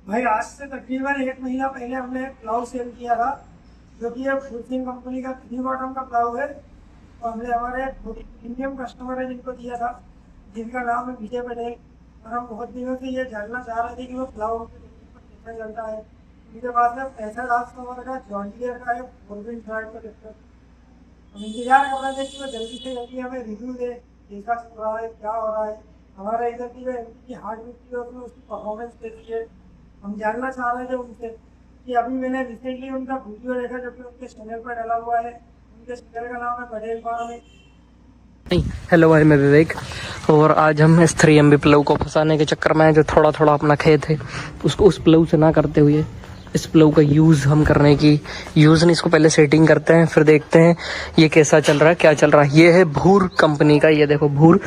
भाई आज से तकरीबन 1 महीना पहले हमने प्लाउ सेल किया था, जो कि ये फुलसिंग कंपनी का 3 बॉटम का प्लाउ है। और हमने हमारे प्रीमियम कस्टमर है जिनको दिया था, जिनका नाम है विजय पटेल। और हम बहुत दिनों से ये जानना चाह रहे थे कि वो प्लाउ कैसा चलता है। उनके पास में 65 नंबर का जॉन डियर का है 4 का ट्रैक्टर। हम इंतजार कर रहे थे कि वो जल्दी से जल्दी हमें रिव्यू दे, कैसा चल रहा है, क्या हो रहा है। हमारा इधर की जो एमपी की हार्ड मिट्टी है उसमें उसकी परफॉर्मेंस कैसी है, हम जानना चाह रहे थे उनसे। कि अभी मैंने रिसेंटली उनका वीडियो देखा जो कि उनके चैनल पर डाला हुआ है। उनके चैनल का नाम है पटेल फार्म। हेलो भाई, मैं विवेक। और आज हम इस 3MB प्लव को फंसाने के चक्कर में जो थोड़ा थोड़ा अपना खेत है उसको उस प्लव से ना करते हुए इस प्लव का यूज़ हम करने की नहीं, इसको पहले सेटिंग करते हैं, फिर देखते हैं ये कैसा चल रहा है, क्या चल रहा है। ये है भूर कंपनी का, ये देखो भूर।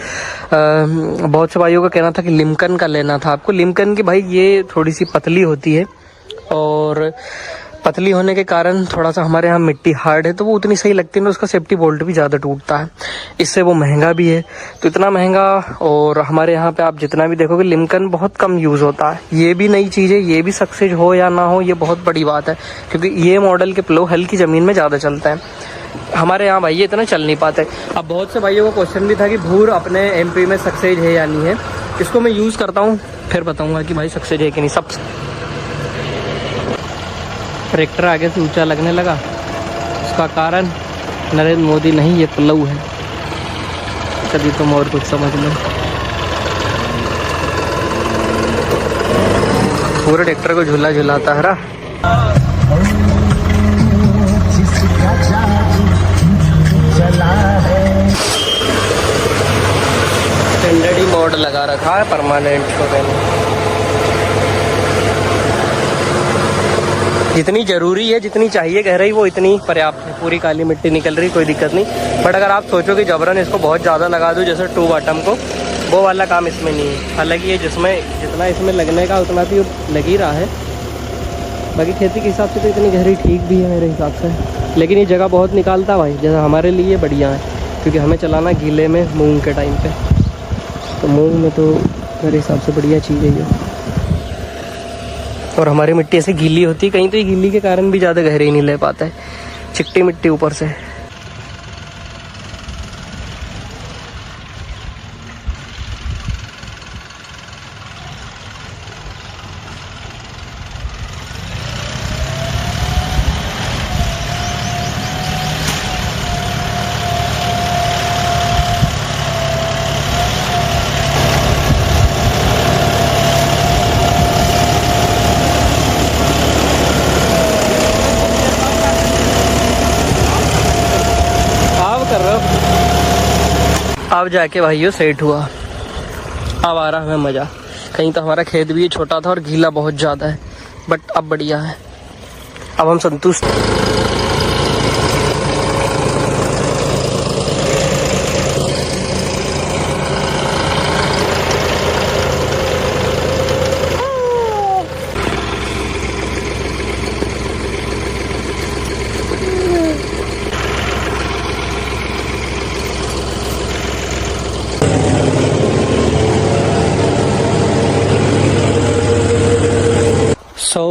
बहुत से भाइयों का कहना था कि लिमकन का लेना था आपको। लिमकन की भाई ये थोड़ी सी पतली होती है और पतली होने के कारण थोड़ा सा हमारे यहाँ मिट्टी हार्ड है तो वो उतनी सही लगती है ना, उसका सेफ्टी बोल्ट भी ज़्यादा टूटता है। इससे वो महंगा भी है, तो इतना महंगा। और हमारे यहाँ पे आप जितना भी देखोगे लिमकन बहुत कम यूज़ होता है। ये भी नई चीज़ है, ये भी सक्सेस हो या ना हो ये बहुत बड़ी बात है, क्योंकि ये मॉडल के प्लो हल्की ज़मीन में ज़्यादा चलता है। हमारे यहाँ भाई ये इतना चल नहीं पाते। अब बहुत से भाइयों का क्वेश्चन भी था कि भूर अपने MP में सक्सेस है या नहीं है। इसको मैं यूज़ करता हूँ फिर बताऊँगा कि भाई सक्सेस है कि नहीं। सब ट्रैक्टर आगे से ऊंचा लगने लगा, उसका कारण नरेंद्र मोदी नहीं, ये प्लव है। कभी तुम और कुछ समझ लो। पूरे ट्रैक्टर को झूला झुलाता है। स्टैंडर्ड ही मोड लगा रखा है परमानेंट को पहले। जितनी ज़रूरी है, जितनी चाहिए गहराई वो इतनी पर्याप्त है। पूरी काली मिट्टी निकल रही, कोई दिक्कत नहीं। बट अगर आप सोचो कि जबरन इसको बहुत ज़्यादा लगा दूँ जैसे 2 बॉटम को, वो वाला काम इसमें नहीं है। हालांकि ये जिसमें जितना इसमें लगने का उतना भी लग ही रहा है। बाकी खेती के हिसाब से तो इतनी गहरी ठीक भी है मेरे हिसाब से, लेकिन ये जगह बहुत निकालता भाई। जैसा हमारे लिए बढ़िया है, क्योंकि हमें चलाना गीले में मूँग के टाइम पर, तो मूँग में तो मेरे हिसाब से बढ़िया चीज़ है ये। और हमारी मिट्टी ऐसे गीली होती है, कहीं तो ये गीली के कारण भी ज़्यादा गहराई नहीं ले पाता है, चिकटी मिट्टी ऊपर से। अब जाके भाइयों सेट हुआ, अब आ रहा हमें मज़ा। कहीं तो हमारा खेत भी छोटा था और गीला बहुत ज़्यादा है, बट अब बढ़िया है, अब हम संतुष्ट।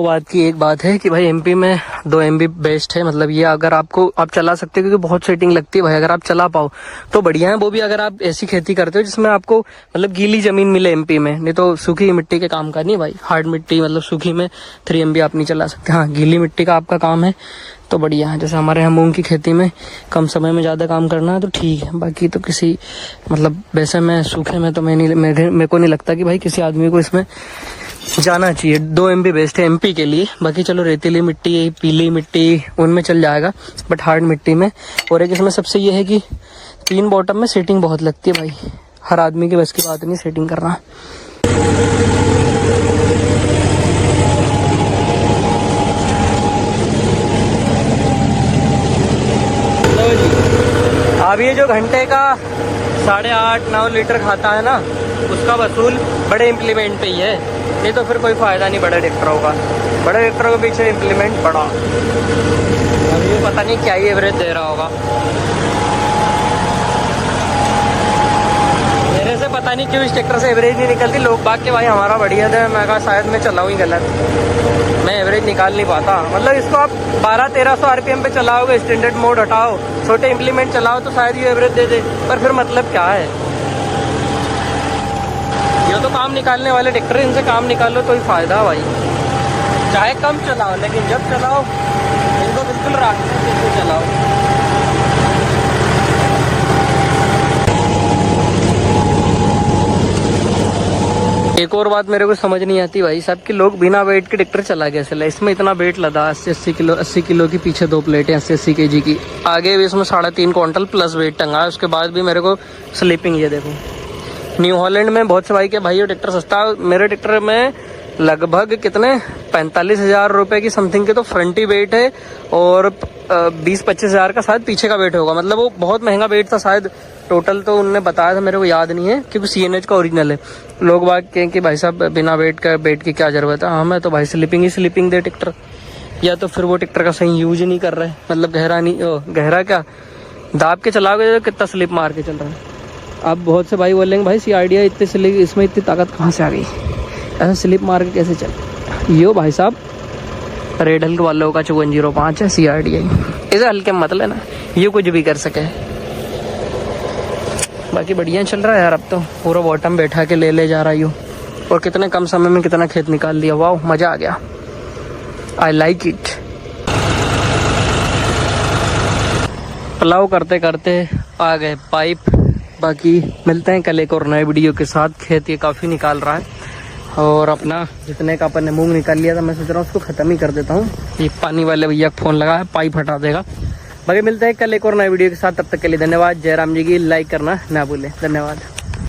बात की एक बात है कि भाई MP में 2 MB बेस्ट है। मतलब ये अगर आपको आप चला सकते हो, क्योंकि बहुत सेटिंग लगती है भाई। अगर आप चला पाओ तो बढ़िया है, वो भी अगर आप ऐसी खेती करते हो जिसमें आपको मतलब गीली जमीन मिले MP में, नहीं तो सूखी मिट्टी के काम का नहीं भाई। हार्ड मिट्टी मतलब सूखी में 3MB आप नहीं चला सकते। हाँ, गीली मिट्टी का आपका काम है तो बढ़िया है। जैसे हमारे यहाँ मूंग की खेती में कम समय में ज़्यादा काम करना है तो ठीक है। बाकी तो किसी मतलब वैसे में सूखे में तो मेरे को नहीं लगता कि भाई किसी आदमी को इसमें जाना चाहिए। 2 MB बेस्ट है MP के लिए। बाकी चलो रेतीली मिट्टी, पीली मिट्टी उनमें चल जाएगा, बट हार्ड मिट्टी में। और एक इसमें सबसे ये है कि 3 बॉटम में सेटिंग बहुत लगती है भाई। हर आदमी की बस की बात नहीं सेटिंग करना। अब ये जो घंटे का 8.5-9 लीटर खाता है ना, उसका वसूल बड़े इम्प्लीमेंट पे ही है, नहीं तो फिर कोई फ़ायदा नहीं बड़े ट्रैक्टरों का। बड़े ट्रैक्टरों के पीछे इम्प्लीमेंट बड़ा, अब ये पता नहीं क्या ही एवरेज दे रहा होगा। मेरे से पता पता नहीं क्यों इस ट्रैक्टर से एवरेज नहीं निकलती। लोग बाग के भाई हमारा बढ़िया था, मैं कहा शायद मैं चलाऊँ ही गलत, मैं एवरेज निकाल नहीं पाता। मतलब इसको आप 1200-1300 RPM पे चलाओगे, स्टैंडर्ड मोड हटाओ, छोटे इम्प्लीमेंट चलाओ तो शायद ये एवरेज दे दे, पर फिर मतलब क्या है। ये तो काम निकालने वाले ट्रैक्टर, इनसे काम निकालो तो ही फायदा है भाई। चाहे कम चलाओ लेकिन जब चलाओ इनको बिल्कुल रात से चलाओ। एक और बात मेरे को समझ नहीं आती भाई साहब कि लोग बिना वेट के ट्रैक्टर चला कैसे ले। इसमें इतना वेट लदा 80 किलो की, पीछे 2 प्लेटें 80 kg की, आगे भी इसमें 3.5 क्विंटल प्लस वेट टंगा है। उसके बाद भी मेरे को स्लीपिंग, ये देखो न्यू हॉलैंड में बहुत से भाई के भाई ये ट्रैक्टर सस्ता, मेरे ट्रैक्टर में लगभग कितने 45,000 रुपए की समथिंग के तो फ्रंट ही वेट है और 20-25 हज़ार का शायद पीछे का वेट होगा। मतलब वो बहुत महंगा वेट था शायद, टोटल तो उनने बताया था, मेरे को याद नहीं है क्योंकि CNH का ओरिजिनल है। लोग बात कहें कि भाई साहब बिना वेट की क्या जरूरत है। हाँ मैं तो भाई स्लीपिंग दे ट्रैक्टर, या तो फिर वो ट्रैक्टर का सही यूज नहीं कर रहे, मतलब गहरा क्या दाब के चलाओगे तो कितना स्लिप मार के चल रहा है। अब बहुत से भाई बोलेंगे भाई CRDI इतने स्लिप, इसमें इतनी ताकत कहाँ से आ गई, ऐसा स्लिप मार के कैसे चल। यो भाई साहब रेड हल्क वालों का 5405 है CRDI, इसे हल्के मत लेना, ये कुछ भी कर सके। बाकी बढ़िया चल रहा है यार, अब तो पूरा बॉटम बैठा के ले जा रहा हूँ और कितने कम समय में कितना खेत निकाल दिया। वाह मज़ा आ गया, आई लाइक इट। प्लाव करते करते आ गए पाइप। बाकी मिलते हैं कल एक और नए वीडियो के साथ। खेत ये काफ़ी निकाल रहा है और अपना जितने का अपन ने मूंग निकाल लिया था मैं सोच रहा हूँ उसको ख़त्म ही कर देता हूँ। ये पानी वाले भैया का फ़ोन लगा है, पाइप हटा देगा। बाकी मिलते हैं कल एक और नए वीडियो के साथ, तब तक के लिए धन्यवाद। जयराम जी की लाइक करना ना भूलें, धन्यवाद।